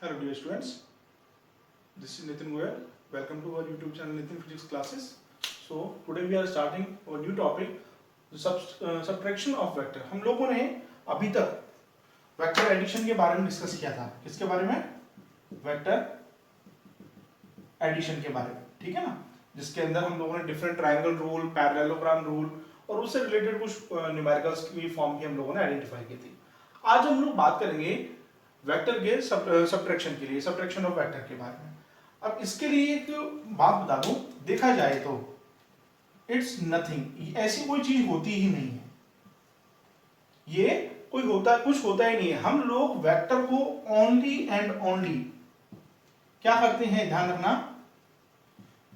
Hello dear students, this is Nitin Goyal. Welcome to our YouTube channel Nitin Physics Classes. So today we are starting our new topic, subtraction of vector. हम लोगों ने अभी तक vector addition के बारे में discuss किया था. किसके बारे में? वेक्टर एडिशन के बारे में, ठीक है ना, जिसके अंदर हम लोगों ने different triangle rule, parallelogram rule और उससे रिलेटेड कुछ न्यूमेरिकल्स की फॉर्म की हम लोगों ने आइडेंटिफाई की थी. आज हम लोग बात करेंगे वेक्टर के सब्ट्रैक्शन के लिए, सब्ट्रैक्शन ऑफ वेक्टर के बारे में. अब इसके लिए एक बात बता दूं, देखा जाए तो इट्स नथिंग, ऐसी कोई चीज होती ही नहीं है, ये कोई होता कुछ होता ही नहीं है. हम लोग वेक्टर को ओनली एंड ओनली क्या करते हैं, ध्यान रखना,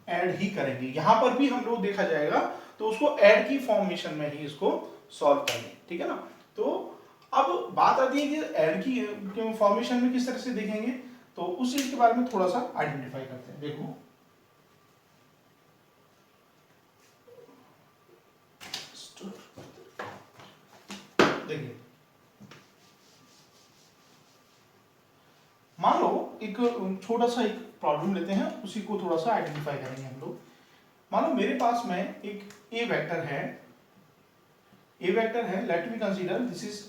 ऐड ही करेंगे. यहां पर भी हम लोग देखा जाएगा तो उसको ऐड की फॉर्मेशन में ही इसको सॉल्व करेंगे, ठीक है ना. तो अब बात आती है कि ऐड की फॉर्मेशन में किस तरह से देखेंगे, तो उस चीज के बारे में थोड़ा सा आइडेंटिफाई करते हैं. देखो देखिए, मान लो एक छोटा सा एक प्रॉब्लम लेते हैं, उसी को थोड़ा सा आइडेंटिफाई करेंगे हम लोग. मान लो मेरे पास में एक ए वेक्टर है, let me consider this is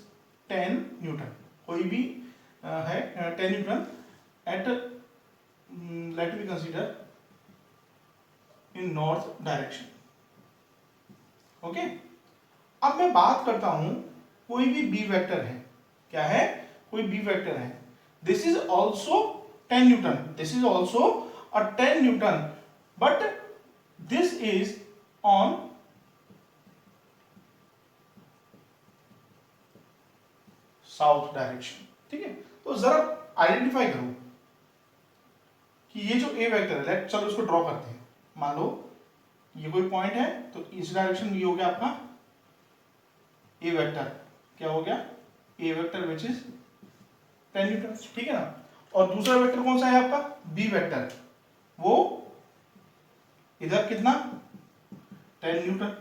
10 newton, कोई भी है 10 newton at, let me consider in north direction. Okay, अब मैं बात करता हूं, कोई भी बी वेक्टर है, क्या है, कोई बी वेक्टर है, this is also 10 Newton, this is also a 10 Newton, but this is on south direction. ठीक है, तो जरा आइडेंटिफाई करो कि ये जो ए वेक्टर है, चलो इसको ड्रॉ करते हैं. मान लो ये कोई पॉइंट है, तो इस डायरेक्शन में ये हो गया आपका ए वेक्टर, क्या हो गया, ए वेक्टर विच इज 10 न्यूटन, ठीक है ना. और दूसरा वेक्टर कौन सा है आपका, बी वेक्टर, वो इधर कितना, 10 Newton,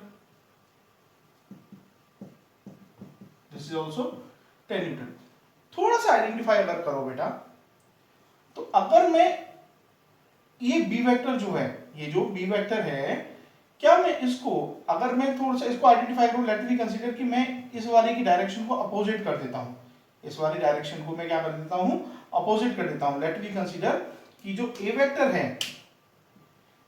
this is also 10 Newton. थोड़ा सा आइडेंटिफाई अगर करो बेटा, तो अगर मैं ये बी वेक्टर जो है, ये जो बी वेक्टर है, क्या मैं इसको, अगर मैं थोड़ा सा इसको आइडेंटिफाई करूं, लेट मी कंसीडर कि मैं इस वाले की डायरेक्शन को अपोजिट कर देता हूं, इस वाली डायरेक्शन को मैं क्या कर देता हूं, अपोजिट कर देता हूं. लेट मी कंसीडर कि जो ए वेक्टर है,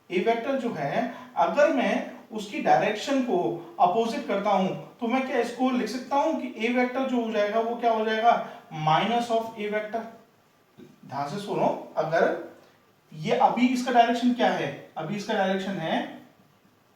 ए वेक्टर जो है, अगर मैं उसकी डायरेक्शन को अपोजिट करता हूं, तो मैं क्या इसको लिख सकता हूं कि ए वेक्टर जो हो जाएगा वो क्या हो जाएगा, माइनस ऑफ ए वेक्टर. ध्यान से सुनो, अगर ये अभी इसका डायरेक्शन क्या है, अभी इसका डायरेक्शन है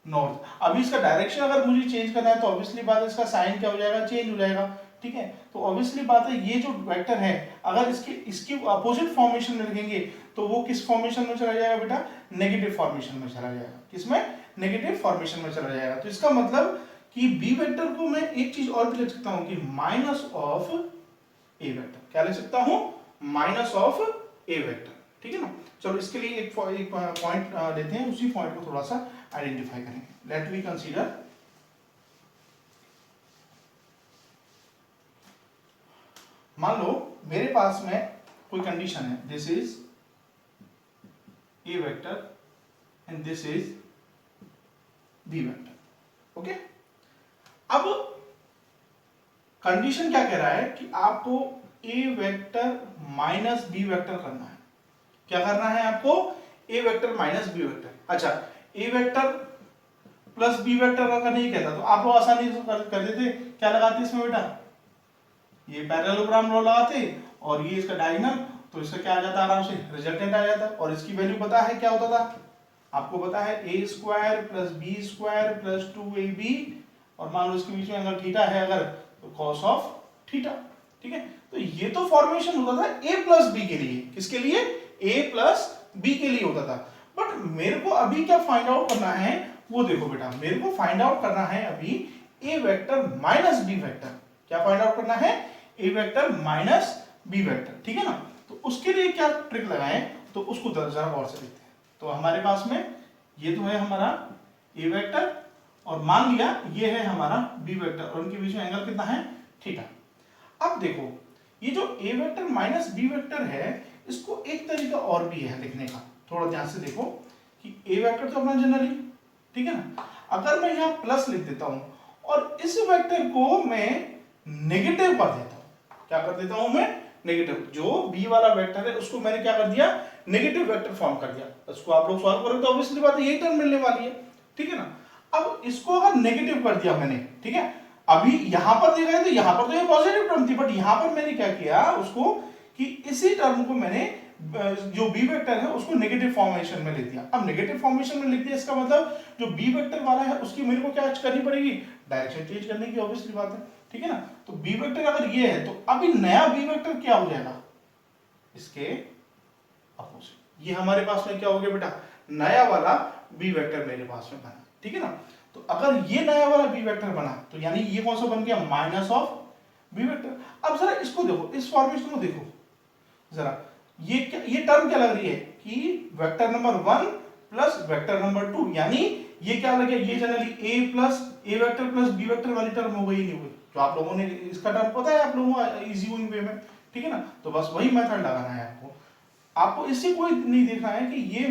नॉर्थ, अभी इसका डायरेक्शन अगर मुझे चेंज करना है तो ऑब्वियसली बात है इसका साइन क्या हो जाएगा, चेंज हो जाएगा. ठीक है, तो ऑब्वियसली बात है ये जो वेक्टर है, अगर इसकी अपोजिट फॉर्मेशन में लिखेंगे तो वो किस फॉर्मेशन में चला जाएगा बेटा, नेगेटिव फॉर्मेशन में चला जाएगा. किसमें, नेगेटिव फॉर्मेशन में चला जाएगा. तो इसका मतलब कि बी वेक्टर को मैं एक चीज और भी लिख सकता हूं कि माइनस ऑफ ए वेक्टर. क्या लिख सकता हूं, माइनस ऑफ ए वेक्टर. ठीक है ना. चलो इसके लिए एक पॉइंट लेते हैं, उसी पॉइंट को थोड़ा सा आइडेंटिफाई करेंगे. लेट वी कंसीडर, मान लो मेरे पास में कोई कंडीशन है, this is A vector and this is B vector. Okay, अब कंडीशन क्या कह रहा है कि आपको A vector minus B vector करना है. क्या करना है आपको, A vector minus B vector. अच्छा, A vector plus B vector अगर नहीं कहता तो आप लोग आसानी से कर देते, क्या लगाते इसमें बेटा, ये पैरेललोग्राम लॉ लगाते और ये इसका डायगोनल, तो इसका क्या आ जाता, आराम से रिजल्टेंट आ जाता. और इसकी वैल्यू पता है क्या होता था, आपको पता है a square plus B square plus 2ab, और मान लो इसके बीच में अगर थीटा है अगर, तो कॉस ऑफ थीटा. ठीक है, तो ये तो फॉर्मेशन होता था ए प्लस बी के लिए, किसके लिए, ए प्लस बी के लिए होता था. बट मेरे को अभी क्या फाइंड आउट करना है, वो देखो बेटा, मेरे को फाइंड आउट करना है अभी ए वेक्टर माइनस बी वेक्टर. क्या फाइंड आउट करना है, ए वेक्टर माइनस बी वेक्टर. ठीक है ना. तो उसके लिए क्या ट्रिक लगाएं, तो उसको जरा गौर से देखते हैं. तो हमारे पास में ये तो है हमारा ए वेक्टर, और मान लिया ये है हमारा बी वेक्टर, और उनके बीच में एंगल कितना है, थीटा. अब देखो, ये जो a vector minus B vector है, इसको एक तरीका और भी है लिखने का, थोड़ा ध्यान से देखो कि ए वेक्टर तो अपना जनरली, ठीक है ना, अगर मैं यहाँ प्लस लिख देता हूं और इस वेक्टर को मैं नेगेटिव कर देता हूं, क्या कर देता हूं मैं, नेगेटिव, जो बी वाला वेक्टर है उसको मैंने क्या कर दिया, नेगेटिव वेक्टर फॉर्म कर दिया, उसको आप लोग सॉल्व करोगे तो ऑब्वियसली बात है यही टर्म मिलने वाली है, ठीक है ना। अब इसको अगर नेगेटिव कर दिया मैंने, ठीक है, अभी यहां पर देखा है तो यहां पर तो ये पॉजिटिव टर्म थी, बट यहां पर मैंने क्या किया उसको कि इसी टर्म को मैंने जो बी वेक्टर है उसको नेगेटिव फॉर्मेशन में लिख दिया। अब नेगेटिव फॉर्मेशन में लिख दिया इसका मतलब जो बी वेक्टर वाला है उसकी मेरे को क्या करनी पड़ेगी, डायरेक्शन चेंज करने की ऑब्वियसली बात है, ठीक है ना। तो बी वेक्टर अगर ये है तो अभी नया बी वेक्टर क्या हो जाएगा, इसके अपोजिट, ये हमारे पास में क्या हो गया बेटा, नया वाला बी वेक्टर मेरे पास में बना, ठीक है ना। तो अगर ये नया वाला बी वेक्टर बना तो यानी ये कौन सा बन गया, माइनस ऑफ बी वेक्टर। अब जरा इसको देखो, इस फॉर्मेशन को देखो जरा, ये टर्म क्या लग रही है कि vector number 1 plus vector number 2, यानी ये क्या लगे, ये जनरली ए प्लस ए वेक्टर प्लस बी वेक्टर वाली टर्म हो गई, नहीं हुई, जो आप लोगों ने इसका टर्म पता है आप लोगों को इजी गोइंग वे में, ठीक है ना। तो बस वही मेथड लगाना है आपको, आपको इससे कोई नहीं देखना है कि ये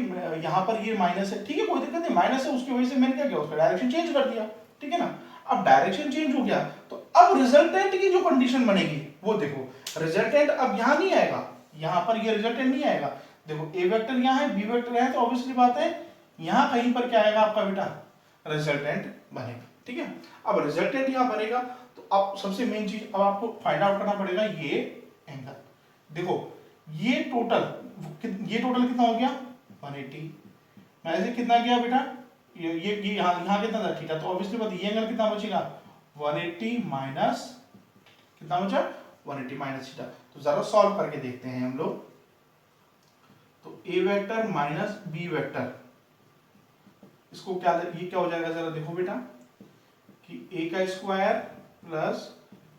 यहाँ पर ये माइनस है, ठीक है, कोई दिक्कत नहीं, माइनस है उसकी वजह से मैंने क्या किया, उसका डायरेक्शन चेंज कर दिया, ठीक है ना। अब डायरेक्शन चेंज हो गया तो अब रिजल्टेंट की जो कंडीशन बनेगी वो देखो, रिजल्टेंट अब यहाँ नहीं आएगा, यहाँ पर ये रिजल्टेंट नहीं आएगा, देखो ए वेक्टर यहाँ है, बी वेक्टर यहाँ है, तो ऑब्वियसली बात है यहाँ कहीं पर क्या आएगा आपका बेटा, रिजल्टेंट बनेगा, ठीक है। अब रिजल्टेंट यहाँ बनेगा तो अब सबसे मेन चीज अब आपको फाइंड आउट करना पड़ेगा ये एंगल, देखो ये टोटल कितना हो गया 180, मैंने से कितना किया बेटा, ये यहाँ कितना था थीटा, तो ऑब्वियसली बात ये एंगल कितना बचेगा 180 माइनस कितना बचा 180 माइनस थीटा। तो जरा सॉल्व करके देखते हैं हम लोग, तो a vector minus B vector, इसको क्या, ये क्या हो जाएगा जरा देखो बेटा कि ए का स्क्वायर प्लस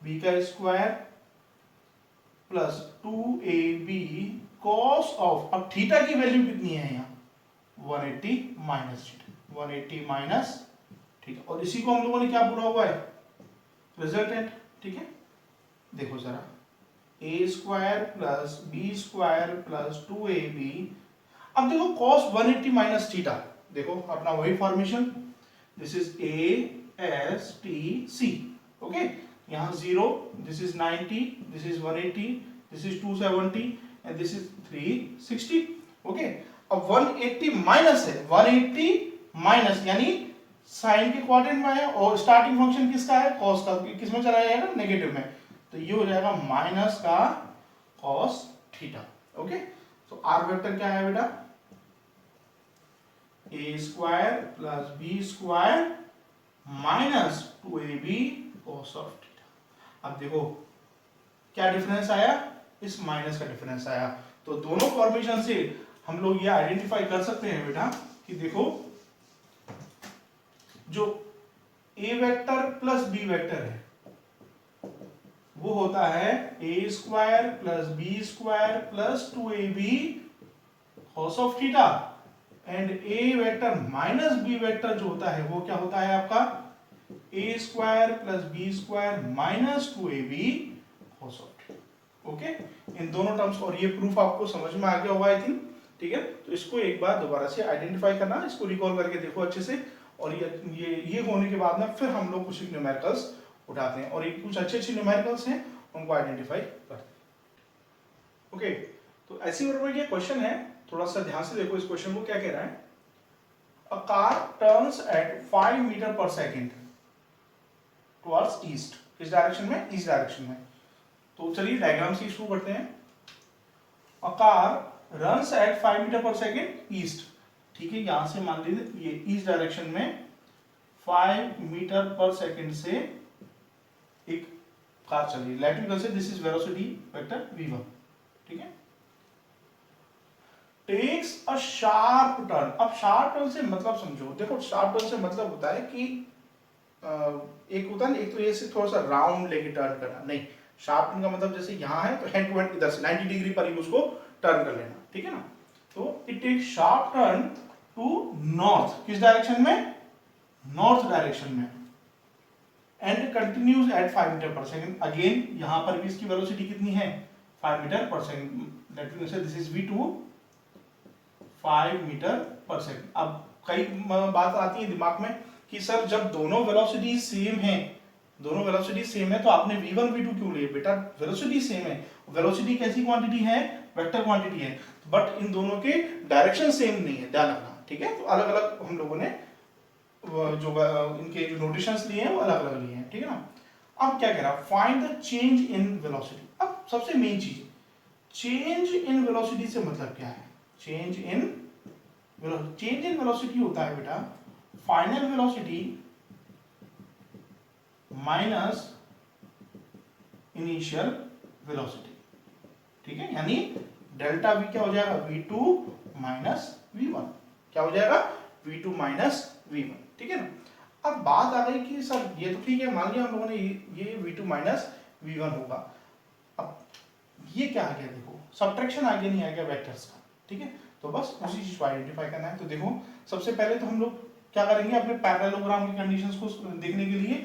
बी का square plus 2ab cos of, अब थीटा की वैल्यू कितनी है यहाँ 180 माइनस थीटा, 180 माइनस थीटा, और इसी को हम लोगों ने क्या पूरा हुआ है रिजल्टेंट, ठीक है। देखो जरा a square plus B square plus 2ab, अब देखो cos 180 माइनस थीटा, देखो अपना वही formation, this is A S T C, okay, यहाँ 0, this is 90, this is 180, this is 270 and this is 360, okay. अब 180 माइनस है, 180 माइनस यानी साइन के क्वाड्रेंट में है और स्टार्टिंग फंक्शन किसका है cos का, किस में चला जाएगा नेगेटिव में, तो ये हो जाएगा माइनस का cos थीटा, ओके। तो आर वेक्टर क्या है बेटा, a square plus B square minus 2ab cos of theta. अब देखो क्या डिफरेंस आया, इस माइनस का डिफरेंस आया, तो दोनों फॉर्मेशन से हम लोग ये आइडेंटिफाई कर सकते हैं बेटा कि देखो जो a vector plus B vector है वो होता है a square plus B square plus 2ab cos of theta, and a vector minus B vector जो होता है वो क्या होता है आपका a square plus B square minus 2ab cos of theta, okay. इन दोनों टर्म्स, और ये प्रूफ आपको समझ में आ गया होगा आई थिंक, ठीक है। तो इसको एक बार दोबारा से आइडेंटिफाई करना, इसको रिकॉल करके देखो अच्छे से, और ये होने के बाद में फिर हम लोग कुछ न्यूमेरिकल्स उठाते हैं, और ये कुछ अच्छे न्यूमेरिकल्स हैं उनको आइडेंटिफाई करते हैं, ओके। तो ऐसी वर्ग में ये क्वेश्चन है, थोड़ा सा ध्यान से देखो इस क्वेश्चन को, क्या कह रहा है, a car turns at 5 metre per second towards east, किस डायरेक्शन में, ईस्ट डायरेक्शन में। तो चलिए डायग्राम से शुरू करते हैं, a car runs at 5 metre per second east, ठीक है, यहां से मान लीजिए ये ईस्ट डायरेक्शन में 5 मीटर पर सेकेंड से एक कार चल रही है, let me consider this is velocity vector v1, ठीक है, टेक्स अ शार्प टर्न। अब शार्प टर्न से मतलब समझो, देखो शार्प टर्न से मतलब होता है कि एक होता है ना, एक तो ये से थोड़ा सा राउंड लेके टर्न करना, नहीं, शार्प टर्न का मतलब जैसे यहाँ है तो हैंड टू हैंड इधर से 90 डिग्री पर ही उसको टर्न कर लेना, ठीक है ना। तो it take sharp turn to north, किस डायरेक्शन में, नॉर्थ डायरेक्शन में, and continues at 5 metre per second, again यहां पर भी इसकी वेलोसिटी कितनी है 5 metre per second, that means this is v2 5 metre per second. अब कई बात आती है दिमाग में कि सर जब दोनों वेलोसिटी सेम है, दोनों वेलोसिटी सेम है तो आपने v1 v2 क्यों लिए? बेटा वेलोसिटी सेम है, वेलोसिटी कैसी क्वांटिटी है? वेक्टर क्वांटिटी है, बट इन दोनों के डायरेक्शन सेम नहीं है, ध्यान रखना, ठीक है? तो अलग अलग हम लोगों ने जो इनके जो नोटेशंस लिए हैं वो अलग अलग लिए हैं, ठीक है ना? अब क्या कह रहा है? Find the change in velocity. अब सबसे मेन चीज, चेंज इन वेलोसिटी से मतलब क्या है? चेंज इन वेलोसिटी होता है बेटा final velocity minus initial velocity, ठीक है? यानी डेल्टा v क्या हो जाएगा? v2 minus v1। क्या हो जाएगा? v2 माइनस v1, ठीक है ना? अब बात आ गई कि सर ये तो ठीक है, मान लिया हम लोगों ने ये v2 माइनस v1 होगा। अब ये क्या आ गया? देखो सब्ट्रैक्शन आगे नहीं आ गया वेक्टर्स का, ठीक है? तो बस उसी चीज को आइडेंटिफाई करना है। तो देखो सबसे पहले तो हम लोग क्या करेंगे, अपने पैरेललोग्राम की कंडीशंस को देखने के लिए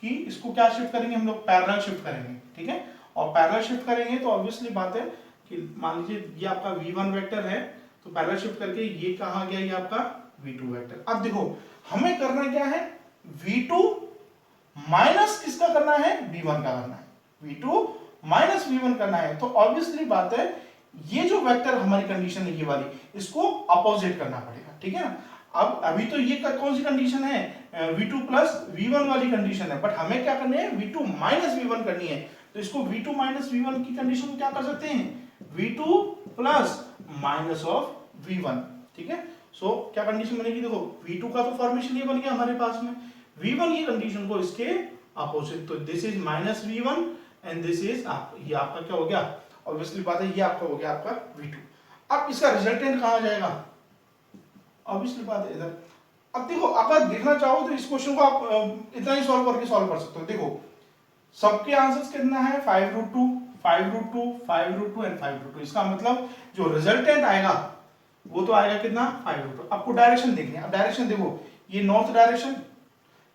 कि इसको क्या शिफ्ट करेंगे, हम लोग पैरेलल शिफ्ट करेंगे, ठीक है? और पैरेलल शिफ्ट करेंगे तो ऑब्वियसली बात है कि मान लीजिए ये आपका v1 वेक्टर है, तो पैरेलल शिफ्ट करके ये कहाँ गया? ये आपका v2 वेक्टर। अब देखो हमें करना क्या है? v2 माइनस किसका करना है? v1 का करना है। v2 माइनस v1 करना है, तो ऑब्वियसली बात है ये जो वेक्टर हमारी कंडीशन है ये वाली, इसको अपोजिट करना पड़ेगा, ठीक है ना? अब अभी तो ये कौन सी कंडीशन है? v2 प्लस v1 वाली कंडीशन है, बट हमें क्या करनी है? v2 माइनस v1 करनी है। तो इसको v2 माइनस v1 की कंडीशन को क्या कर सकते हैं? v2 plus minus of v1, ठीक है? सो क्या कंडीशन बनेगी? देखो v2 का तो फॉर्मेशन ये बन गया हमारे पास में, v1 की कंडीशन को इसके अपोजिट, तो this is minus v1 and this is ये आपका क्या हो गया? ऑब्वियसली बात है ये आपका हो गया आपका v2। अब इसका रिजल्टेंट कहां जाएगा? ऑब्वियसली बात है इधर। अब देखो अगर देखना चाहो तो इस क्वेश्चन को आप इतना ही सॉल्व करके सॉल्व कर सकते हो। देखो सबके आंसर्स कितना है? 5√2, 5√2, 5√2 एंड 5√2। इसका मतलब जो रिजल्टेंट आएगा वो तो आएगा कितना? 5√2। आपको डायरेक्शन देखनी है। अब डायरेक्शन देखो, ये नॉर्थ डायरेक्शन,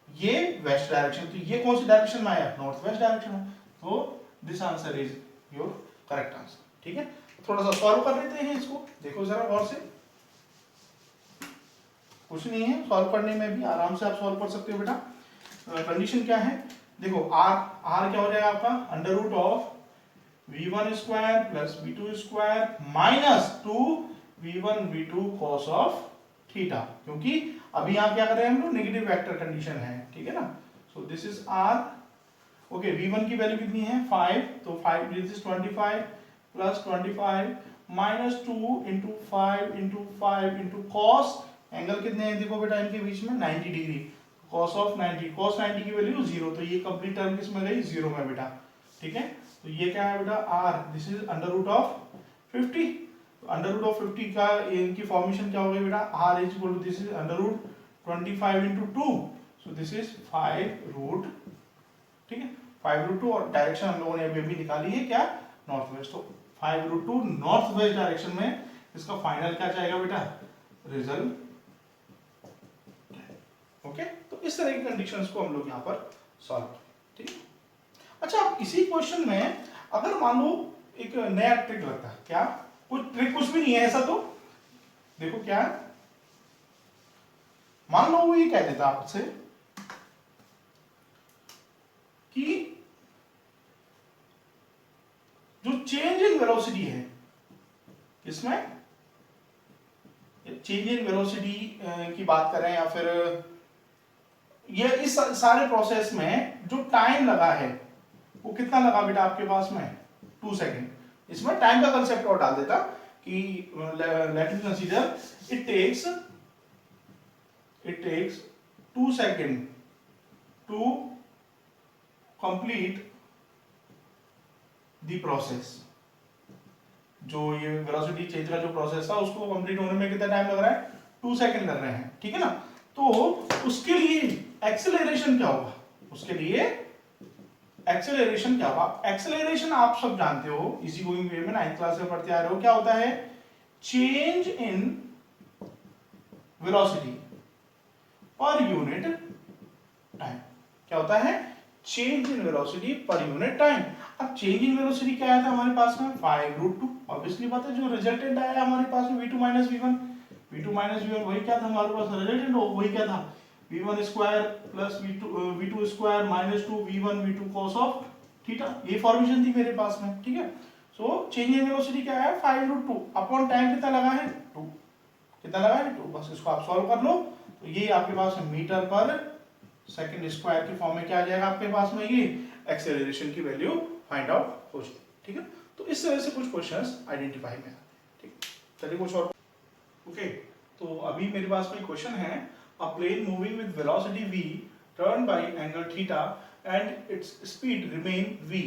ये वेस्ट डायरेक्शन, तो ये कौन सी डायरेक्शन में आया? नॉर्थ वेस्ट डायरेक्शन में। तो this answer is your correct answer, ठीक है? थोड़ा सा सॉल्व कर लेते हैं इसको, देखो जरा गौर से। कुछ नहीं है, सॉल्व करने में भी आराम से आप सॉल्व कर सकते हो बेटा। कंडीशन क्या है? देखो r क्या हो जाएगा आपका? Under root of v1 square plus v2 square minus 2v1 v2 cos of theta, क्योंकि अभी यहाँ क्या कर रहे हैं हम लोग? नेगेटिव वेक्टर कंडीशन है, ठीक है ना? सो this is r। Okay, v1 की वैल्यू कितनी है? 5, तो 5 this is 25 plus 25 minus 2 into 5 into 5 into cos, angle कितने हैं देखो बेटा इनके बीच में? 90 डिग्री। cos ऑफ 90, cos 90 की वैल्यू 0, तो ये कंप्लीट टर्म किस में गई? 0 में बेटा, ठीक है? तो ये क्या है बेटा? r, this is under root of 50। तो अंडर रूट ऑफ 50 का इनकी फॉर्मेशन क्या हो गई बेटा? r is equal to this is under root 25 into 2, so this is 5√, ठीक है? 5√2 और डायरेक्शन हम लोगों ने अभी निकाली है क्या? North west. तो 5√2 नॉर्थ वेस्ट डायरेक्शन में इसका फाइनल क्या जाएगा बेटा? रिजल्ट। ओके, तो इस तरह की कंडीशंस को हम लोग यहाँ पर सॉल्व करें, ठीक है? अच्छा, अब इसी क्वेश्चन में अगर मान लो एक नया ट्रिक लगता है, क्या? कुछ ट्रिक कुछ भी नहीं है ऐसा, तो देखो क्या है, मान लो वो ये कह देता आपसे कि जो चेंज इन वेलोसिटी है, इसमें चेंज इन वेलोसिटी की बात करें या फिर ये इस सारे प्रोसेस में जो टाइम लगा है वो कितना लगा बेटा आपके पास में? 2 सेकेंड। इसमें टाइम का कंसेप्ट और डाल देता कि let us consider it takes 2 second to complete the process. जो ये वेलोसिटी चेंज का जो प्रोसेस था उसको कंप्लीट होने में कितना टाइम लग रहा है? 2 सेकेंड लग रहे हैं, ठीक है ना? तो उसके लिए एक्सेलरेशन क्या होगा? उसके लिए एक्सेलरेशन क्या होगा? एक्सेलरेशन आप सब जानते हो, इजी गोइंग वे में 9th क्लास में पढ़ते आ रहे हो। क्या होता है? Change in velocity per unit time. क्या होता है? Change in velocity per unit time. अब चेंज इन वेलोसिटी क्या आया था हमारे पास में 5√2। ऑब्वियसली बात है, जो रिजल्टेंट आया हमारे पास में v2 minus v1, v2 minus v1 वही क्या था हमारे पास रिजल्टेंट, वही क्या था v1 square plus v2 square minus 2 v1 v2 cos of theta. ये फॉर्मेशन थी मेरे पास में, ठीक है। सो चेंज इन वेलोसिटी क्या है 5√2 अपॉन टाइम कितना लगा है 2, कितना लगा है 2। बस इसको आप सॉल्व कर लो तो ये आपके पास मीटर पर सेकंड स्क्वायर के फॉर्म में क्या आ जाएगा आपके पास में, ये एक्सेलरेशन की वैल्यू फाइंड आउट हो जाएगी, ठीक है। तो इस तरह से कुछ क्वेश्चंस आइडेंटिफाई में आते हैं, ठीक। चलिए कुछ और, ओके। तो अभी मेरे पास में क्वेश्चन है, a plane moving with velocity v turn by angle theta and its speed remain v,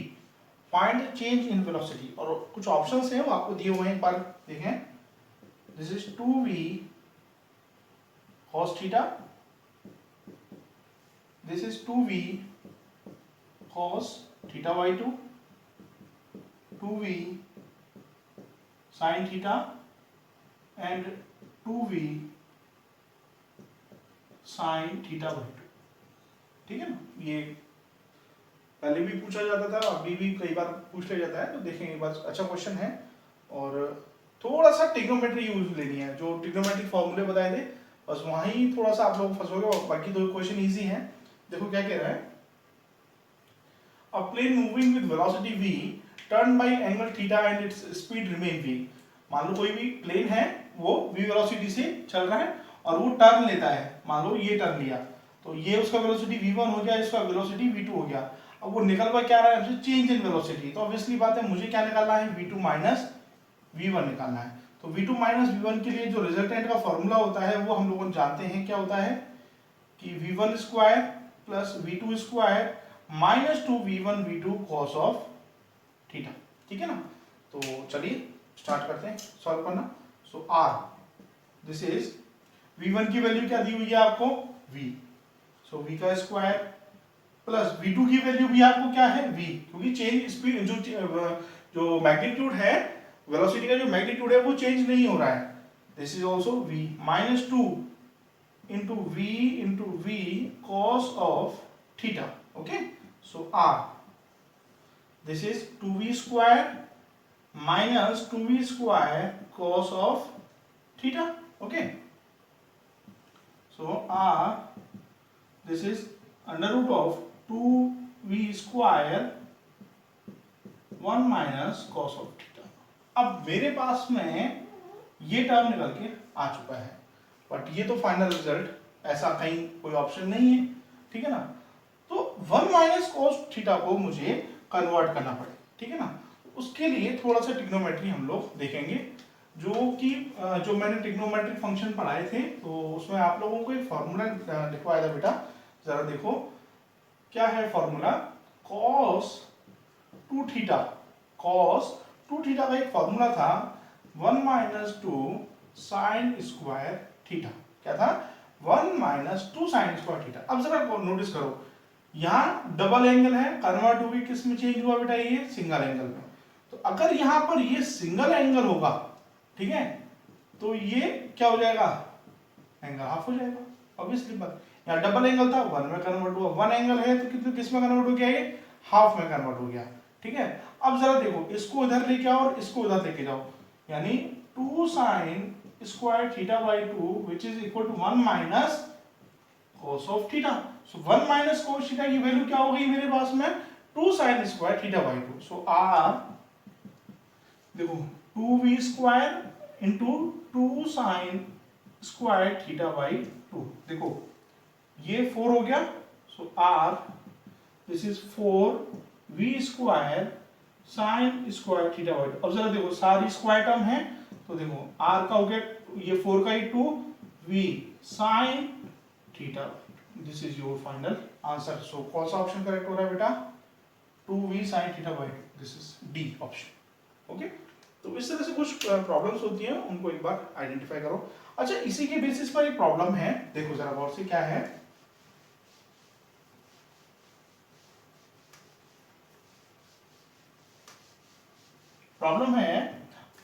find the change in velocity. और कुछ ऑप्शंस हैं वो आपको दिए हुए हैं, एक बार देखें। This is 2v cos theta, this is 2v cos theta by 2, 2v sin theta and 2v sin theta by 2, ठीक है ना। ये पहले भी पूछा जाता था, अभी भी कई बार पूछ लिया जाता है, तो देखेंगे बस अच्छा क्वेश्चन है। और थोड़ा सा ट्रिग्नोमेट्री यूज लेनी है, जो ट्रिग्नोमेट्रिक फॉर्मूले बताए थे बस वहीं थोड़ा सा आप लोग फंसोगे, बाकी दो क्वेश्चन इजी हैं। देखो क्या कह रहा है, a plane moving with velocity v turn by angle theta and its speed remain v। मान लो कोई भी प्लेन है वो v वेलोसिटी से चल रहा है और वो टर्न लेता है, मान लो ये टर्न लिया तो ये उसका वेलोसिटी v1 हो गया, इसका वेलोसिटी v2 हो गया। अब वो निकल कर क्या रहा है हमसे, चेंज इन वेलोसिटी। तो ऑब्वियसली बात है मुझे क्या निकालना है, v2 माइनस v1 निकालना है। तो v2 माइनस v1 के लिए जो रिजल्टेंट का फॉर्मूला होता है वो हम लोग जानते हैं, क्या होता है कि v1 square plus v2 square minus 2v1 v2 cos of theta, ठीक है ना। तो चलिए स्टार्ट करते हैं सॉल्व करना। सो r दिस इज v1 की वैल्यू क्या दी हुई है आपको v, सो v का स्क्वायर प्लस v2 की वैल्यू भी आपको क्या है v, क्योंकि चेंज स्पीड जो मैग्नीट्यूड है वेलोसिटी का जो मैग्नीट्यूड है वो चेंज नहीं हो रहा है। This is also v minus 2 into v cos of theta, okay। So r this is 2v square minus 2v square cos of theta, okay। So r this is under root of 2v square 1 minus cos of theta। अब मेरे पास में ये term निकल के आ चुका है, but ये तो फाइनल रिजल्ट ऐसा कहीं कोई ऑप्शन नहीं है, ठीक है ना। तो 1 माइनस कॉस थीटा को मुझे कन्वर्ट करना पड़े, ठीक है ना। उसके लिए थोड़ा सा ट्रिग्नोमेट्री हम लोग देखेंगे, जो कि जो मैंने ट्रिग्नोमेट्रिक फंक्शन पढ़ाए थे तो उसमें आप लोगों को एक फॉर्मूला लिखवाया था बेटा, जरा देखो क्या है formula. cos 2 theta, cos 2 theta का एक फॉर्मूला था 1 माइनस 2 साइन स्क्वायर थीटा। क्या था 1 माइनस 2 साइन स्क्वायर थीटा। अब जरा नोटिस करो, यहाँ डबल एंगल है, कन्वर्ट हुई किस में चेंज हुआ बेटा, ये सिंगल एंगल में। तो अगर यहाँ पर ये सिंगल एंगल होगा, ठीक है, तो ये क्या हो जाएगा, एंगल हाफ हो जाएगा। ऑब्वियसली बात, यहाँ डबल एंगल था 1 में कन्वर्ट हुआ, 1 एंगल है तो कितने किस में कन्वर्ट हो गया, ये हाफ में कन्वर्ट हो गया, ठीक है। अब जरा देखो, इसको इधर लेके आओ और इसको उधर लेके जाओ, यानी 2 sine square theta by 2 which is equal to 1 minus cos of theta. So 1 minus cos theta की वैल्यू क्या हो गई मेरे पास में 2 sine square theta by 2। So r देखो 2v square into 2 sine square theta by 2, देखो ये 4 हो गया। So r this is 4v square sine square theta by 2। अब जरा देखो सारी स्क्वायर टर्म है, तो देखो r का हो गया ये 4 का ही 2 v sine theta, this is your final answer. So कौन सा ऑप्शन करेक्ट हो रहा है बेटा, 2v sine theta by 2, this is D option, okay. तो इस तरह से कुछ प्रॉब्लम्स होती हैं, उनको एक बार आइडेंटिफाई करो। अच्छा, इसी के बेसिस पर एक प्रॉब्लम है, देखो जरा गौर से क्या है। प्रॉब्लम है,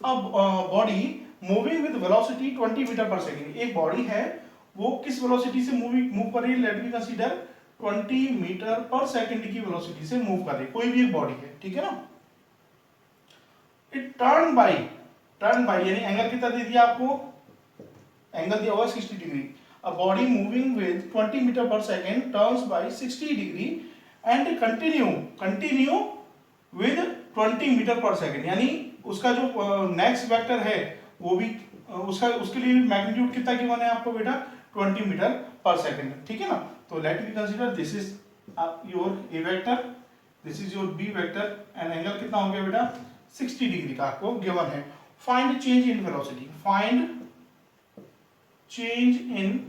अब body moving with velocity 20 metre per second. एक बॉडी है वो किस वेलोसिटी से मूव कर रही है, let me consider 20 metre per second की वेलोसिटी से मूव कर रही है, कोई भी एक बॉडी है, ठीक है ना। इट टर्न बाई यानी एंगल कितना दे दिया आपको, एंगल दिया हुआ 60 degree. A body moving with 20 metre per second turns by 60 degree and continue with 20 metre per second, यानी उसका जो नेक्स्ट वेक्टर है वो भी उसके लिए मैग्नीट्यूड कितना गिवन है आपको बेटा, 20 मीटर पर सेकंड, ठीक है ना। तो let we consider this is your A vector, this is your B vector and angle कितना हो गया बेटा, 60 डिग्री का आपको गिवन है। Find change in velocity, find change in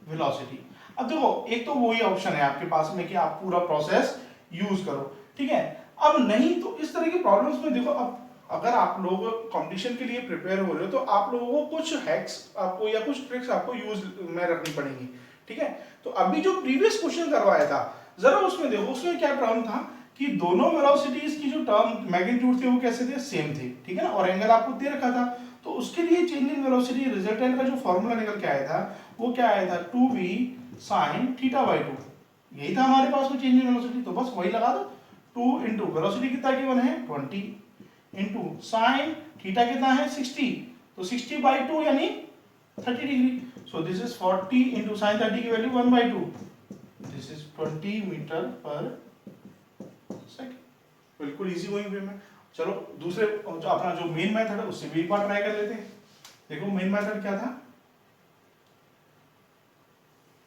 velocity. अब देखो एक तो वही ऑप्शन है आपके पास में कि आप पूरा प्रोसेस यूज करो, ठीक है। अब नहीं तो इस तरह की प्रॉब्लम्स में देखो, अब अगर आप लोग कंपटीशन के लिए प्रिपेयर हो रहे हो तो आप लोगों को कुछ हैक्स आपको या कुछ ट्रिक्स आपको यूज में रखनी पड़ेंगी, ठीक है। तो अभी जो प्रीवियस क्वेश्चन करवाया था जरा उसमें देखो, उसमें क्या टर्म था कि दोनों वेलोसिटीज की जो टर्म मैग्नीट्यूड थे वो कैसे थे, सेम थे, ठीक है ना, और एंगल आपको दे रखा था। तो उसके लिए चेंज इन वेलोसिटी रिजल्टेंट का जो फॉर्मूला निकल के आया था वो क्या आया था, 2v sin θ/2, यही था हमारे पास में चेंज इन वेलोसिटी। तो बस वही लगा दो, 2 इंटू वेलोसिटी कितना गिवन है 20 इंटू साइन थीटा कितना है 60, तो 60/2 यानी 30 degree. So this is 40 into sine 30 की value 1/2, this is 20 metre per second. बिल्कुल इजी गोइंग वे में। चलो दूसरे जो अपना जो मेन मेथड है उससे भी एक बार ट्राई कर लेते हैं। देखो मेन मेथड क्या था,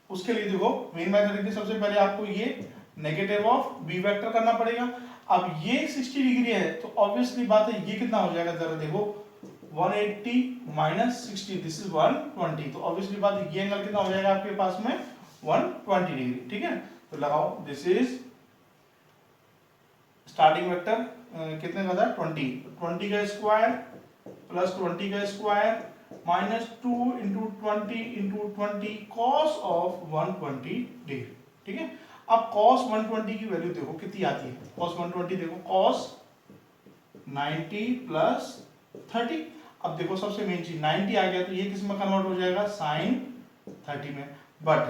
उसके लिए देखो मेन मेथड के सबसे पहले आपको ये नेगेटिव ऑफ बी वेक्टर करना पड़ेगा। अब ये 60 डिग्री है तो ऑब्वियसली बात है ये कितना हो जाएगा, जरा देखो 180 माइनस 60, दिस इज 120, तो ऑब्वियसली बात है ये एंगल कितना हो जाएगा आपके पास में 120 डिग्री, ठीक है। तो लगाओ दिस इज स्टार्टिंग वेक्टर कितने का था 20 का स्क्वायर प्लस 20 का square minus 2 into 20 cos of 120 degree, ठीक है। अब cos 120 की वैल्यू देखो कितनी आती है, cos 120 देखो cos 90 प्लस 30। अब देखो सबसे मेन चीज 90 आ गया तो ये किस में कन्वर्ट हो जाएगा, sin 30 में। बट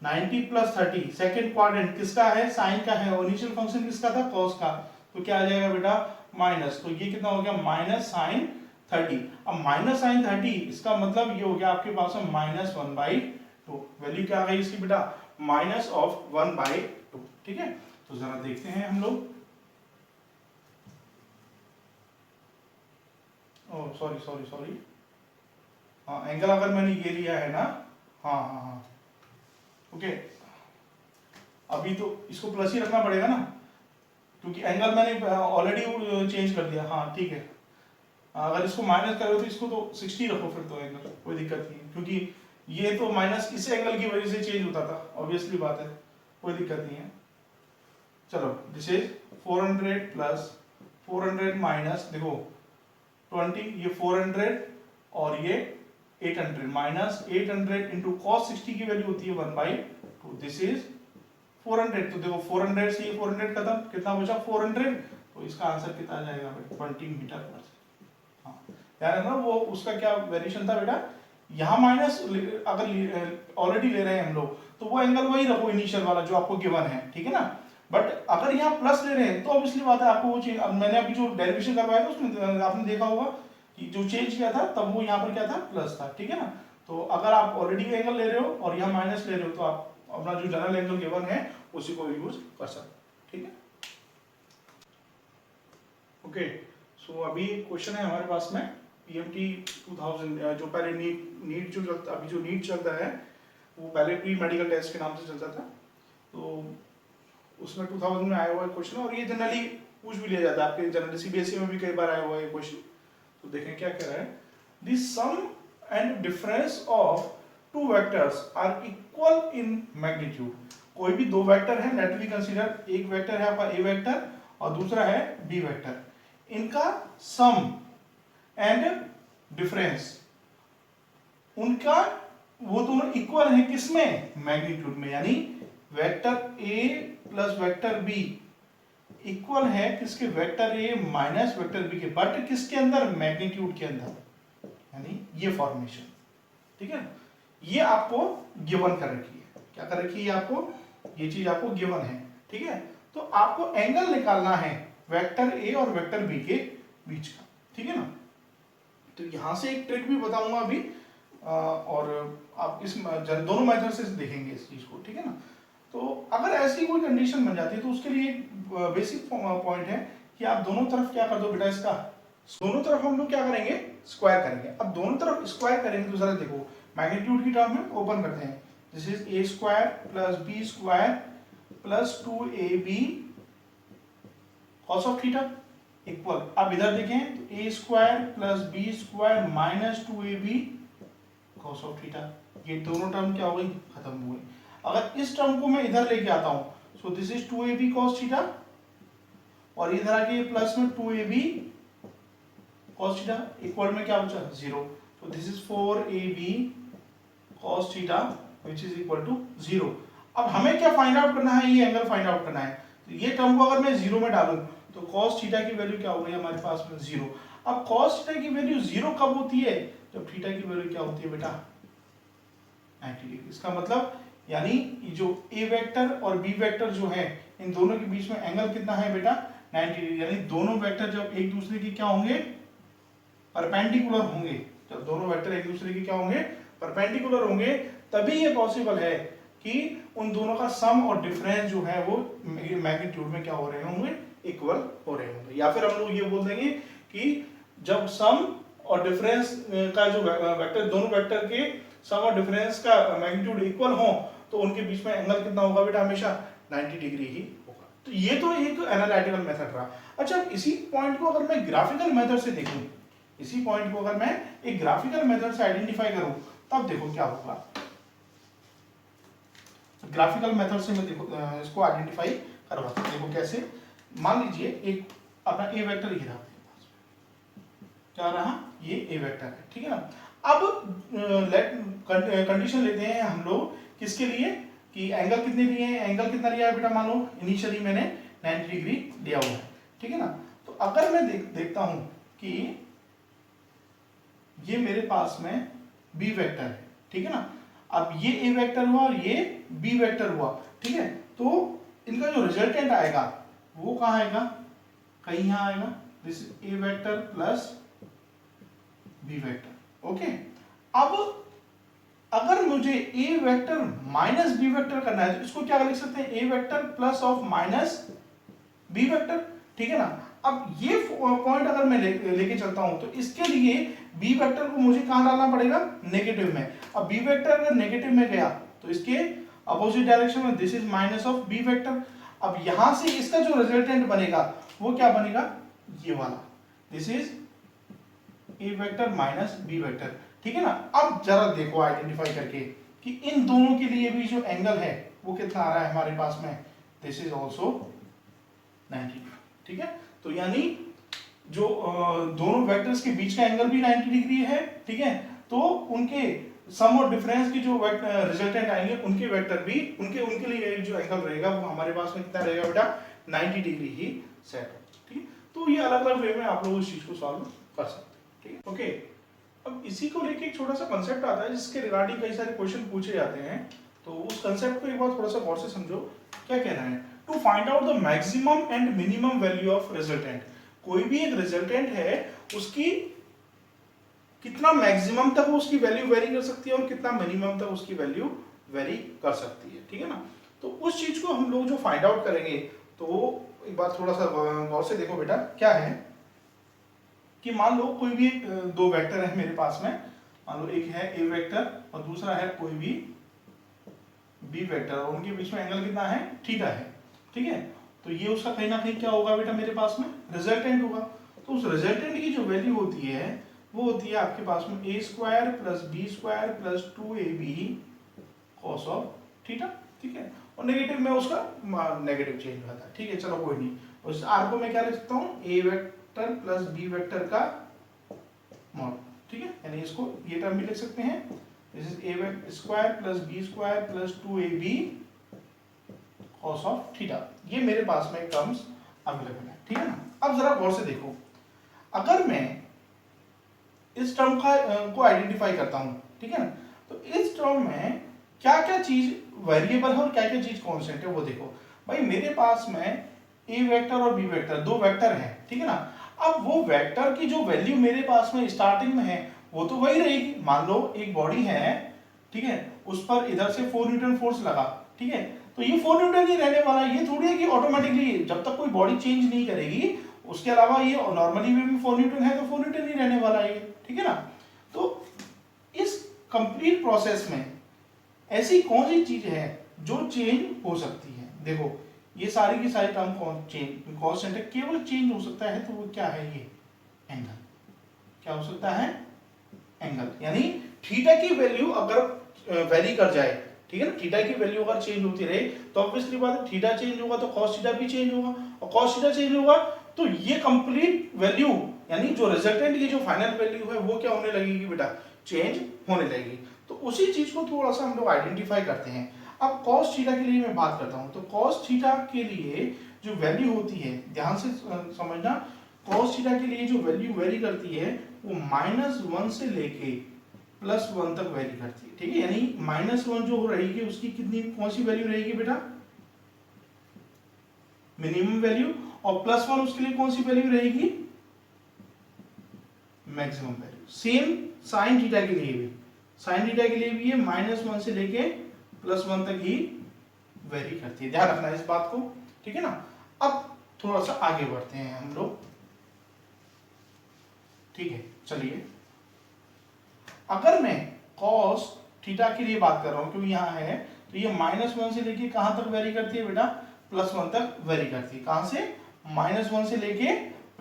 90 प्लस 30 सेकेंड क्वाड्रेंट किसका है, साइन का है, और इनिशियल फंक्शन किसका था, cos का, तो क्या आ जाएगा बेटा माइनस, तो ये कितना हो गया माइनस साइन 30। अब माइनस साइन 30 इसका मतलब ये हो गया आपके पास में माइनस 1/2, वैल्यू क्या आ गई इसकी बेटा माइनस ऑफ 1/2, ठीक है। तो जरा देखते हैं हम लोग, ओह सॉरी, हाँ एंगल अगर मैंने ये लिया है ना, हाँ ओके, अभी तो इसको प्लस ही रखना पड़ेगा ना क्योंकि एंगल मैंने ऑलरेडी चेंज कर दिया, हाँ ठीक है। अगर इसको माइनस करो तो इसको तो 60 रखो फिर तो एंगल, कोई दिक्कत नहीं है क्योंकि ये तो माइनस इस एंगल की वजह से चेंज होता था, ऑब्वियसली बात है, कोई दिक्कत नहीं है। चलो दिस इज 400 प्लस 400 माइनस देखो 20, ये 400 और ये 800 माइनस 800 इंटू कॉस 60 की वैल्यू होती है 1/2, दिस इज 400। तो देखो 400 से ये 400 खत्म, कितना बचा 400, तो इसका आंसर कितना आ जाएगा 20 मीटर पर। हाँ यार है ना, वो उसका क्या वेरिएशन था बेटा, यहाँ माइनस अगर ऑलरेडी ले रहे हैं हम लोग तो वो एंगल वही रखो इनिशियल वाला जो आपको गिवन है, ठीक है ना। बट अगर यहाँ प्लस ले रहे हैं तो ऑब्वियसली बात है आपको वो चेंज, मैंने अभी जो डेरिवेशन करवाया था उसमें आपने देखा होगा कि जो चेंज किया था तब वो यहाँ पर क्या था प्लस था, ठीक है ना। तो अगर आप ऑलरेडी एंगल ले रहे हो और यहाँ माइनस ले रहे हो तो आप अपना जो जनरल एंगल गिवन है उसी को यूज कर सकते, ठीक है। ओके सो अभी क्वेश्चन है हमारे पास में पीएमटी 2000, जो पहले नीट जो चलता, अभी जो नीट चलता है वो पहले प्री मेडिकल टेस्ट के नाम से चलता था, तो उसमें 2000 में आया हुआ क्वेश्चन और ये जनरली पूछ भी लिया जाता है आपके जनरली सीबीएसई में भी कई बार आया हुआ है क्वेश्चन। तो देखें क्या कह रहा है, the sum and difference of two vectors are equal in magnitude. कोई भी दो वेक्टर है, लेट वी कंसीडर, एक वेक्टर है आपका ए वेक्टर और दूसरा है बी वेक्टर, इनका सम एंड डिफरेंस, उनका वो दोनों इक्वल है किसमें, मैग्नीट्यूड में, यानी vector A plus vector B equal है किसके, vector A minus vector B के, बट किसके अंदर, मैग्नीट्यूड के अंदर, यानी ये फॉर्मेशन, ठीक है। ये आपको गिवन कर रखी है, क्या कर रखी है आपको ये चीज आपको गिवन है, ठीक है। तो आपको एंगल निकालना है वेक्टर ए और वेक्टर बी के बीच का, ठीक है ना। तो यहां से एक ट्रिक भी बताऊंगा अभी, और आप इस दोनों मेथड से देखेंगे इस चीज को, ठीक है ना। तो अगर ऐसी कोई कंडीशन बन जाती है तो उसके लिए एक बेसिक पॉइंट है कि आप दोनों तरफ क्या कर दो बेटा, इसका दोनों तरफ हम लोग क्या करेंगे, स्क्वायर करेंगे। अब दोनों तरफ स्क्वायर करेंगे तो जरा देखो मैग्नीट्यूड की टर्म में ओपन करते हैं, this is A square plus B square plus 2ab cos of theta equal, अब इधर देखें तो a square plus B square minus 2ab cos of theta. ये दोनों टर्म क्या हो गई, खत्म हो गई। अगर इस टर्म को मैं इधर लेके आता हूं, सो this is 2ab cos theta, और इधर आके प्लस में 2ab cos थीटा इक्वल में क्या बचा, 0। तो this is 4ab cos theta which is equal to 0। अब हमें क्या फाइंड आउट करना है, ये एंगल फाइंड आउट करना है। तो ये टर्म को अगर मैं 0 में डालूं तो cos थीटा की वैल्यू क्या हो गई हमारे पास में, 0। अब cos थीटा की वैल्यू 0 कब होती है, जब थीटा की वैल्यू क्या होती है बेटा, 90 डिग्री। इसका मतलब यानी जो ए वेक्टर और बी वेक्टर जो है इन दोनों के बीच में एंगल कितना है बेटा, 90 डिग्री। यानी दोनों वेक्टर जब एक दूसरे के क्या होंगे, परपेंडिकुलर होंगे। जब दोनों वेक्टर एक दूसरे के क्या होंगे, परपेंडिकुलर होंगे, तभी ये पॉसिबल है कि उन दोनों का सम और डिफरेंस जो है वो मैग्नीट्यूड में क्या हो रहे होंगे, इक्वल हो रहे होंगे। या फिर हम लोग ये बोल देंगे कि जब सम और डिफरेंस का जो वेक्टर, दोनों वेक्टर के सम और डिफरेंस का मैग्नीट्यूड इक्वल हो तो उनके बीच में एंगल कितना होगा बेटा, हमेशा 90 डिग्री ही होगा। तो ये तो एक एनालिटिकल मेथड रहा। अच्छा, इसी पॉइंट को अगर मैं ग्राफिकल मेथड से देखूं, इसी पॉइंट को अगर मैं एक ग्राफिकल मेथड से आइडेंटिफाई करूं, तब देखो क्या होगा। ग्राफिकल मेथड से मैं देखो इसको आइडेंटिफाई करवाता हूं। देखो कैसे, मान लीजिए एक अपना ए वेक्टर ही रहा, क्या रहा, ये ए वेक्टर है, ठीक है ना। अब कंडीशन लेते हैं हम लोग किसके लिए, कि एंगल कितने लिए हैं, एंगल कितना लिया है बेटा, मान लो इनिशियली मैंने 90 डिग्री लिया हुआ है, ठीक है ना। तो अगर मैं देखता हूं कि ये मेरे पास में बी वेक्टर है, ठीक है ना। अब ये ए वेक्टर हुआ और ये बी वेक्टर हुआ, ठीक है। तो इनका जो रिजल्टेंट आएगा वो कहाँ आएगा, कहीं यहाँ आएगा, this a vector plus B vector, okay. अब अगर मुझे a vector minus B vector करना है तो इसको क्या लिख सकते हैं, a vector plus of minus B vector, ठीक है ना। अब ये पॉइंट अगर मैं लेके चलता हूं तो इसके लिए बी वेक्टर को मुझे कहां डालना पड़ेगा, नेगेटिव में। अब बी वेक्टर अगर नेगेटिव में गया तो इसके अपोजिट डायरेक्शन में this is minus of B vector. अब यहां से इसका जो रिजल्टेंट बनेगा वो क्या बनेगा, ये वाला, this is A vector minus B vector, ठीक है ना। अब जरा देखो आइडेंटिफाई करके कि इन दोनों के लिए भी जो एंगल है वो कितना आ रहा है हमारे पास में, दिस इज ऑल्सो 90, ठीक है। तो यानी जो दोनों वेक्टर्स के बीच का एंगल भी 90 डिग्री है, ठीक है। तो उनके सम और डिफरेंस की जो रिजल्टेंट आएंगे उनके वेक्टर भी, उनके लिए जो एंगल रहेगा वो हमारे पास में कितना रहेगा बेटा, 90 डिग्री ही सेट, ठीक। तो ये अलग अलग वे में आप लोग इस चीज को सॉल्व कर सकते हैं, ठीक है, ओके। अब इसी को लेके एक छोटा सा कंसेप्ट आता है जिसके रिगार्डिंग कई सारे क्वेश्चन पूछे जाते हैं। तो उस कंसेप्ट को एक बार थोड़ा सा गौर से समझो, क्या कह रहा है, to find out the maximum and minimum value of resultant. कोई भी एक रिजल्टेंट है उसकी कितना मैक्सिमम तक वो उसकी वैल्यू वेरी कर सकती है और कितना मिनिमम तक उसकी वैल्यू वेरी कर सकती है, ठीक है ना। तो उस चीज को हम लोग जो फाइंड आउट करेंगे तो एक बार थोड़ा सा गौर से देखो बेटा, क्या है कि मान लो कोई भी दो वेक्टर है मेरे पास में, मान लो एक है ए वेक्टर और दूसरा है कोई भी बी वेक्टर, और उनके बीच में एंगल कितना है, थीटा है, ठीक है। तो ये उसका कहीं ना कहीं क्या होगा बेटा, मेरे पास में रिजल्टेंट होगा। तो उस रिजल्टेंट की जो वैल्यू होती है वो होती है आपके पास में a square plus B square plus 2ab cos of theta, ठीक है। और नेगेटिव में उसका नेगेटिव चेंज होता है, ठीक है। चलो कोई नहीं, उस आर को मैं क्या लिख सकता हूँ, ए वेक्टर प्लस बी वेक्टर का मॉड, ठीक है। यानी इसको ये टर्म भी लिख सकते हैं, this is A square plus B square plus 2ab cos of theta. ये मेरे पास में टर्म्स अवेलेबल है, ठीक है ना। अब जरा गौर से देखो, अगर मैं इस टर्म का को आइडेंटिफाई करता हूं, ठीक है ना, तो इस टर्म में क्या क्या चीज वेरिएबल है और क्या क्या चीज कांस्टेंट है वो देखो। भाई मेरे पास में ए वेक्टर और बी वेक्टर, दो वेक्टर हैं, ठीक है ना। अब वो वेक्टर की जो वैल्यू मेरे पास में स्टार्टिंग में है वो तो वही रहेगी। मान लो एक बॉडी है, ठीक है, उस पर इधर से 4 न्यूटन फोर्स लगा, ठीक है, तो ये 4 न्यूटन ही रहने वाला। ये थोड़ी है कि ऑटोमेटिकली जब तक कोई बॉडी चेंज नहीं करेगी, उसके अलावा ये नॉर्मली में भी 4 न्यूटन है तो 4 न्यूटन ही रहने वाला है ये, ठीक है ना। तो इस कंप्लीट प्रोसेस में ऐसी कौन सी चीज है जो चेंज हो सकती है? देखो ये सारी की सारी टर्म कांस्टेंट है, केवल चेंज हो सकता है तो वो क्या है? ये एंगल। क्या हो सकता है? एंगल। यानी थीटा की वैल्यू अगर वेरी कर जाए, ठीक है ना, थीटा की वैल्यू अगर चेंज होती रहे तो ऑब्वियसली बात है थीटा चेंज होगा तो कॉस थीटा भी चेंज होगा, और कॉस थीटा चेंज होगा तो ये कंप्लीट वैल्यू यानी जो रिजल्टेंट की जो फाइनल वैल्यू है वो क्या होने लगेगी बेटा? चेंज होने लगेगी। तो उसी चीज को थोड़ा सा हम लोग आइडेंटिफाई करते हैं। अब कॉस थीटा के लिए मैं बात करता हूं, तो कॉस थीटा के लिए जो वैल्यू होती है, ध्यान से समझना, कॉस थीटा के लिए जो वैल्यू वेरी करती है वो -1 से लेके +1 तक वेरी करती है, ठीक है। यानी -1 जो रहेगी उसकी कितनी कौन सी वैल्यू रहेगी बेटा? Minimum value. और +1 उसके लिए कौन सी वैल्यू रहेगी? Maximum value. Same sine theta के लिए भी, साइन थीटा के लिए भी ये -1 से लेके +1 तक ही वेरी करती है, ध्यान रखना इस बात को, ठीक है ना। अब थोड़ा सा आगे बढ़ते हैं हम लोग, ठीक है। चलिए अगर मैं cos थीटा के लिए बात कर रहा हूं क्योंकि यहां है, तो ये -1 से लेके कहां तक वेरी करती है बेटा? +1 तक वेरी करती है। कहां से? -1 से लेके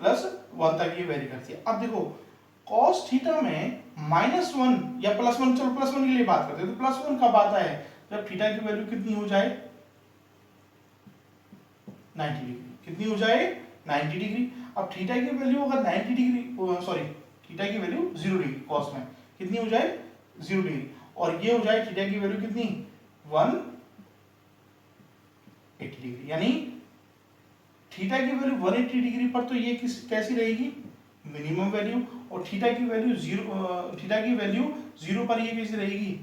+1 तक ये वेरी करती है। अब देखो cos थीटा में -1 या +1, चलो +1 के लिए बात करते हैं, तो +1 कब आता है? जब थीटा की वैल्यू कितनी हो जाए? 90 डिग्री। कितनी हो जाए? 90 डिग्री। अब थीटा की वैल्यू अगर 90 डिग्री, सॉरी थीटा की वैल्यू 0 डिग्री कॉस में कितनी हो जाए? 0 डिग्री। और ये हो जाए थीटा की वैल्यू कितनी? 180 डिग्री। यानी थीटा की वैल्यू 180 डिग्री पर तो ये कैसी रहेगी? Minimum value. और थीटा की वैल्यू 0 पर ये कैसी रहेगी?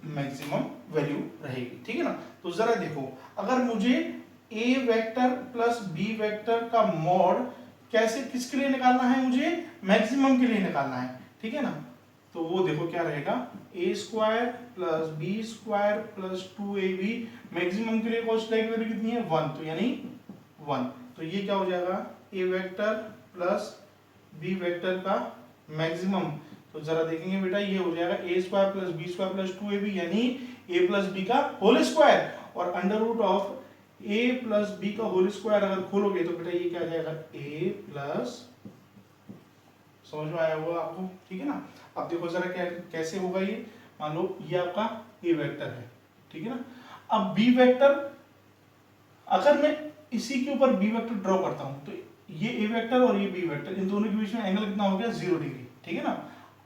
मैक्सिमम वैल्यू रहेगी, ठीक है ना। तो जरा देखो, अगर मुझे a vector plus B vector का मॉड कैसे किसके लिए निकालना है? मुझे मैक्सिमम के लिए निकालना है, ठीक है ना। तो वो देखो क्या रहेगा? A square plus B square plus 2ab। Maximum के लिए कॉस थीटा की वैल्यू कितनी है? 1, तो यानी 1। तो ये क्या हो जाएगा? A vector plus B vector का मैक्सिमम। तो जरा देखेंगे बेटा, ये हो जाएगा a square plus B square plus 2ab, यानी ए प्लस बी का होल स्क्वायर, और under root of a plus b का होल स्क्वायर अगर खोलोगे तो बेटा ये क्या आ जाएगा? ए प्लस, समझ में आया होगा आपको, ठीक है ना। अब देखो जरा क्या कैसे होगा ये। मान लो ये आपका ए वेक्टर है, ठीक है ना। अब बी वेक्टर, अगर मैं इसी के ऊपर बी वेक्टर ड्रॉ करता हूं तो ये ए वेक्टर और ये बी वेक्टर, इन दोनों के बीच में एंगल कितना हो गया? 0 डिग्री, ठीक है ना।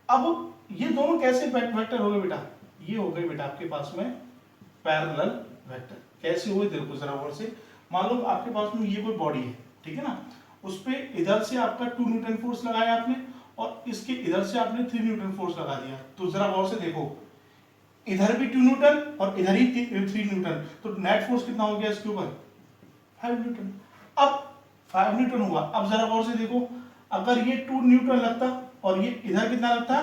अब ये दोनों कैसे वेक्टर हो गए बेटा? ये हो गए बेटा आपके पास में पैरेलल वेक्टर। कैसे हुए देखो जरा गौर से। मान लो आपके पास में ये कोई बॉडी है, ठीक है ना, उस पे इधर से आपका 2 न्यूटन फोर्स लगाया आपने, और इसके इधर से आपने 3 न्यूटन फोर्स लगा दिया। तो जरा गौर से देखो, इधर भी 2 न्यूटन और इधर ही 3 न्यूटन, तो नेट फोर्स कितना हो गया इसके ऊपर? 5 न्यूटन। अब 5 न्यूटन हुआ। अब जरा गौर से देखो, अगर ये 2 न्यूटन लगता और ये इधर कितना लगता?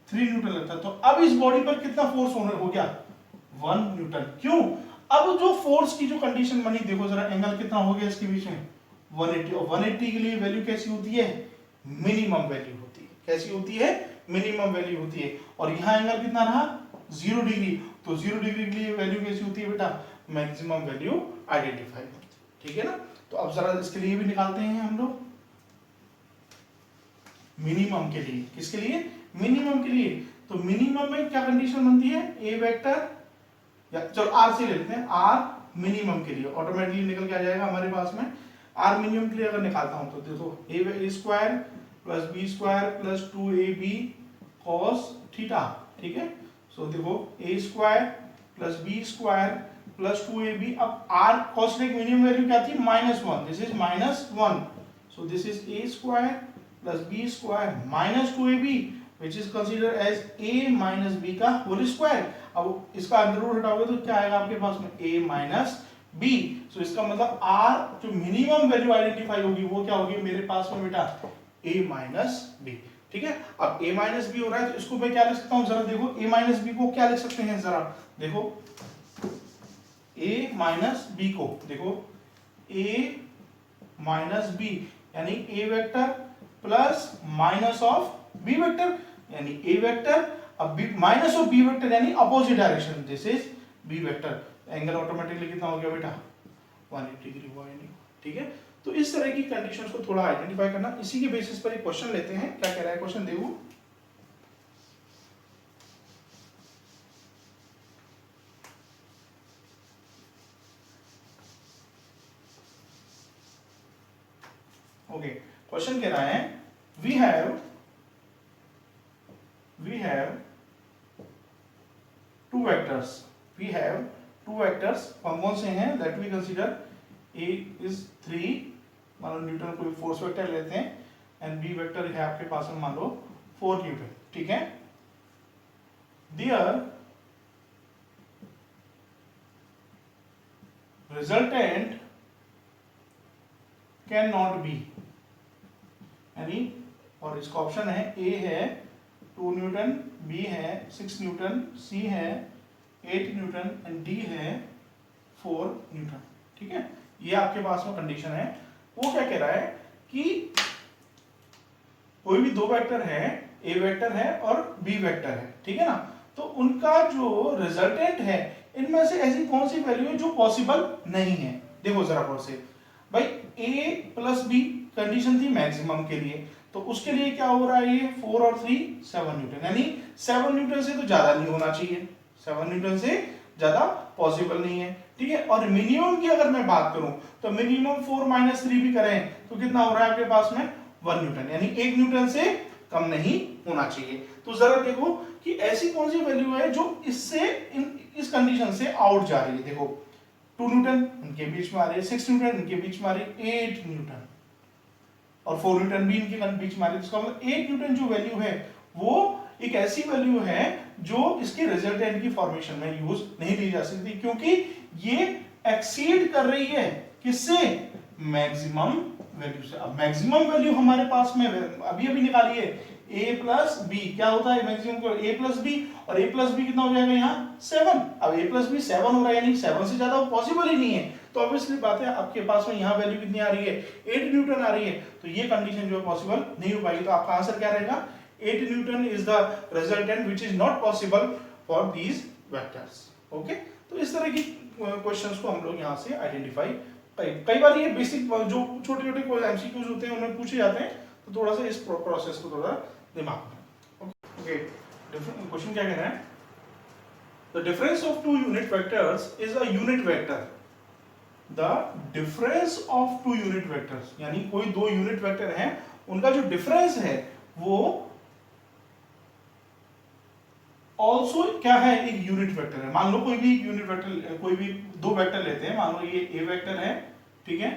3 न्यूटन लगता, तो अब इस बॉडी पर कितना फोर्स हो गया? 1 न्यूटन। क्यों? अब जो फोर्स की जो कंडीशन बनी, देखो जरा एंगल कितना हो गया इसके बीच में? 180। और 180 के लिए वैल्यू कैसी होती है? मिनिमम वैल्यू होती है। कैसी होती है? मिनिमम वैल्यू होती है। और यहां एंगल कितना रहा? 0 डिग्री। तो 0 डिग्री के लिए वैल्यू कैसी होती है बेटा? मैक्सिमम वैल्यू आइडेंटिफाई होती है, ठीक है ना। तो अब जरा इसके लिए भी निकालते हैं हम लोग, मिनिमम के लिए। किसके लिए? मिनिमम के लिए। तो मिनिमम में क्या कंडीशन बनती है? ए वेक्टर, या चलो आर से ले लेते हैं, आर मिनिमम के लिए ऑटोमेटिकली निकल के आ जाएगा हमारे पास में। आर मिनिमम के लिए अगर निकालता हूं तो देखो a square plus B square plus 2ab cos theta, ठीक है। सो देखो a square plus B square plus 2ab। अब आर cos थीटा की मिनिमम वैल्यू क्या थी? -1। This is -1, so this is A square plus B square minus 2ab which is consider as a minus b का whole square. अब इसका under root हटाओगे तो क्या आएगा आपके पास में a माइनस बी। सो इसका मतलब r जो मिनिमम वैल्यू आइडेंटिफाई होगी वो क्या होगी मेरे पास में बेटा a माइनस बी। ठीक है, अब a माइनस बी हो रहा है तो इसको मैं क्या लिख सकता हूं जरा देखो, a माइनस बी को क्या लिख सकते हैं जरा देखो, a माइनस बी को देखो a माइनस बी यानी a vector plus minus of b vector यानी a वेक्टर, अब b minus of b vector यानी opposite direction, this is b vector. Angle automatically कितना हो गया बेटा 180 डिग्री हुआ यानी। ठीक है, तो इस तरह की कंडीशंस को थोड़ा आइडेंटिफाई करना। इसी के बेसिस पर एक क्वेश्चन लेते हैं, क्या कह रहा है क्वेश्चन देखो। ओके, क्वेश्चन कह रहा है वी हैव टू वेक्टर्स कौन कौन से हैं, let we consider a is 3, मान लो न्यूटन कोई फोर्स वेक्टर लेते हैं, एंड b वेक्टर है आपके पास में मान लो 4 न्यूटन। ठीक है, there resultant can not be, यानी और इसका ऑप्शन है a है 2 न्यूटन, b है 6 न्यूटन, c है 8 न्यूटन एंड d है 4 न्यूटन। ठीक है, ये आपके पास में कंडीशन है। वो क्या कह रहा है कि कोई भी दो वेक्टर है, a वेक्टर है और b वेक्टर है, ठीक है ना, तो उनका जो रिजल्टेंट है इनमें से ऐसी कौन सी वैल्यू है जो पॉसिबल नहीं है। देखो जरा गौर से भाई, a प्लस b कंडीशन थी मैक्सिमम के लिए, तो उसके लिए क्या हो रहा है ये 4 और 3 7 न्यूटन, यानी 7 न्यूटन से तो ज्यादा नहीं होना चाहिए, 7 न्यूटन से ज्यादा पॉसिबल नहीं है। ठीक है, और मिनिमम की अगर मैं बात करूं तो मिनिमम 4 माइनस 3 भी करें तो कितना हो रहा है आपके पास में 1 न्यूटन, यानी 1 न्यूटन से कम नहीं होना चाहिए। तो जरा देखो कि ऐसी कौन सी वैल्यू है जो इससे इस कंडीशन से आउट जा रही है। देखो 2 न्यूटन इनके बीच में आ रही है, 6 न्यूटन इनके बीच में आ रही है, 8 न्यूटन और 4 न्यूटन भी इनके बीच में आ रही है। इसका मतलब 8 न्यूटन जो वैल्यू है वो एक ऐसी वैल्यू है जो इसके रिजल्टेंट की फॉर्मेशन में यूज नहीं ली जा सकती, क्योंकि ये एक्सीड कर रही है किससे, मैक्सिमम वैल्यू से। अब मैक्सिमम वैल्यू हमारे पास में अभी अभी निकाली है a प्लस बी, क्या होता है मैक्सिमम को a प्लस बी, और a प्लस बी कितना हो जाएगा यहाँ 7। अब a प्लस बी 7 हो रहा है, यानी 7 से ज्यादा पॉसिबल ही नहीं है, तो ऑब्वियसली बात है आपके पास में यहाँ वैल्यू कितनी आ रही है 8 न्यूटन आ रही है, तो ये कंडीशन जो है पॉसिबल नहीं हो पाएगी। तो आपका आंसर क्या रहेगा 8 Newton is the resultant which is not possible for these vectors. Okay, तो इस तरह की क्वेश्चंस को हम लोग यहाँ से आइडेंटिफाई, कई बार ये बेसिक जो छोटे छोटे एमसीक्यूज होते हैं उनमें पूछे जाते हैं, तो थोड़ा सा इस प्रोसेस को थोड़ा दिमाग में। ओके, क्वेश्चन क्या कह रहा है, the difference of two unit vectors is a unit vector. The difference of two unit vectors, यानी कोई दो यूनिट वेक्टर हैं, उनका जो डिफरेंस है वो ऑल्सो क्या है, एक यूनिट वेक्टर है। मान लो कोई भी यूनिट वेक्टर, कोई भी दो वेक्टर लेते हैं, मान लो ये ए वेक्टर है, ठीक है,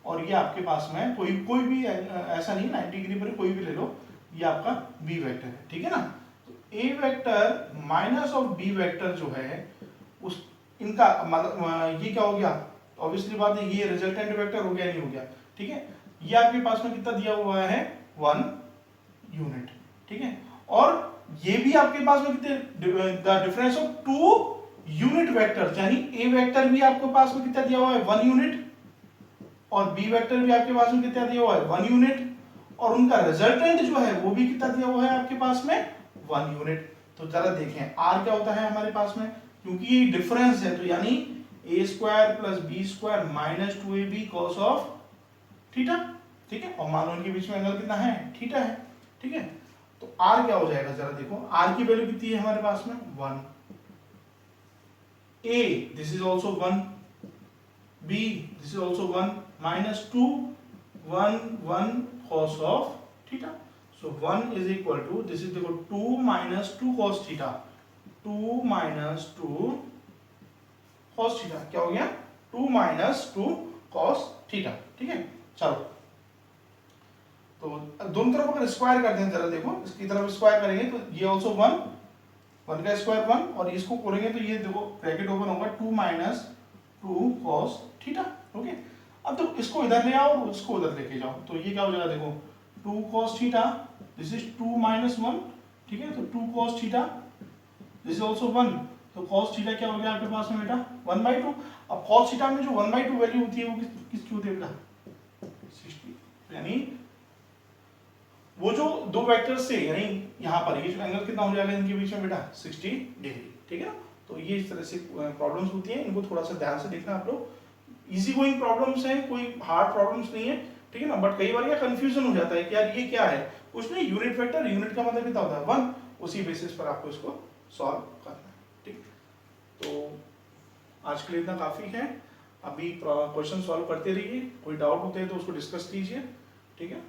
और ये आपके पास में कोई भी ऐसा नहीं 90 डिग्री पर कोई भी ले लो, ये आपका बी वेक्टर है, ठीक है ना। तो a vector minus of B vector जो है उस इनका मतलब ये क्या हो गया, ऑब्वियसली बात है ये रिजल्टेंट वेक्टर हो गया नहीं हो गया, ठीक है। ये आपके पास में कितना दिया हुआ है 1 यूनिट, ठीक है, और ये भी आपके पास में कितने, the difference of two unit vectors, यानी ए वेक्टर भी आपके पास में कितना दिया हुआ है 1 यूनिट, और बी वेक्टर भी आपके पास में कितना दिया हुआ है 1 यूनिट, और उनका रिजल्टेंट जो है वो भी कितना दिया हुआ है आपके पास में 1 यूनिट। तो जरा देखें आर क्या होता है हमारे पास में, क्योंकि ये डिफरेंस है, तो यानी a square plus B square minus 2ab cos of theta, ठीक है, और मान लो इनके बीच में एंगल कितना है थीटा है, ठीक है। तो r क्या हो जाएगा जरा देखो, r की वैल्यू कितनी है हमारे पास में 1, a this is also 1, b this is also 1, minus 2 1 1 cos of theta. So 1 is equal to this is देखो 2 minus 2 cos theta, 2 minus 2 cos theta, क्या हो गया 2 माइनस 2 cos थीटा, ठीक है। चलो तो दोनों तरफ अगर स्क्वायर करते हैं जरा देखो, इसकी तरफ स्क्वायर करेंगे तो ये ऑल्सो 1 का स्क्वायर 1, और इसको खोलेंगे तो ये देखो ब्रैकेट ओपन होगा 2 माइनस 2 cos थीटा। ओके, अब तो इसको इधर ले आओ और उसको उधर लेके जाओ, तो ये क्या हो जाएगा देखो 2 cos theta, this is 2 minus 1, ठीक है, तो 2 cos theta, this is also 1, तो cos थीटा क्या हो गया आपके पास में बेटा 1/2। अब cos थीटा में जो 1/2 वैल्यू होती है वो किसकी होती है बेटा 60, यानी वो जो दो वेक्टर्स से, यानी यहाँ पर ये जो एंगल कितना हो जाएगा इनके बीच में बेटा 60 डिग्री, ठीक है ना। तो ये इस तरह से प्रॉब्लम्स होती हैं, इनको थोड़ा सा ध्यान से देखना आप लोग, इजी गोइंग प्रॉब्लम्स हैं, कोई हार्ड प्रॉब्लम्स नहीं है, ठीक है ना। बट कई बार ये कंफ्यूजन हो जाता है कि यार ये क्या है, कुछ नहीं, यूनिट वेक्टर, यूनिट का मतलब कितना होता है 1, उसी बेसिस पर आपको इसको सॉल्व करना है, ठीक। तो आज के लिए इतना काफी है, अभी क्वेश्चन सॉल्व करते रहिए, कोई डाउट होते हैं तो उसको डिस्कस कीजिए, ठीक है।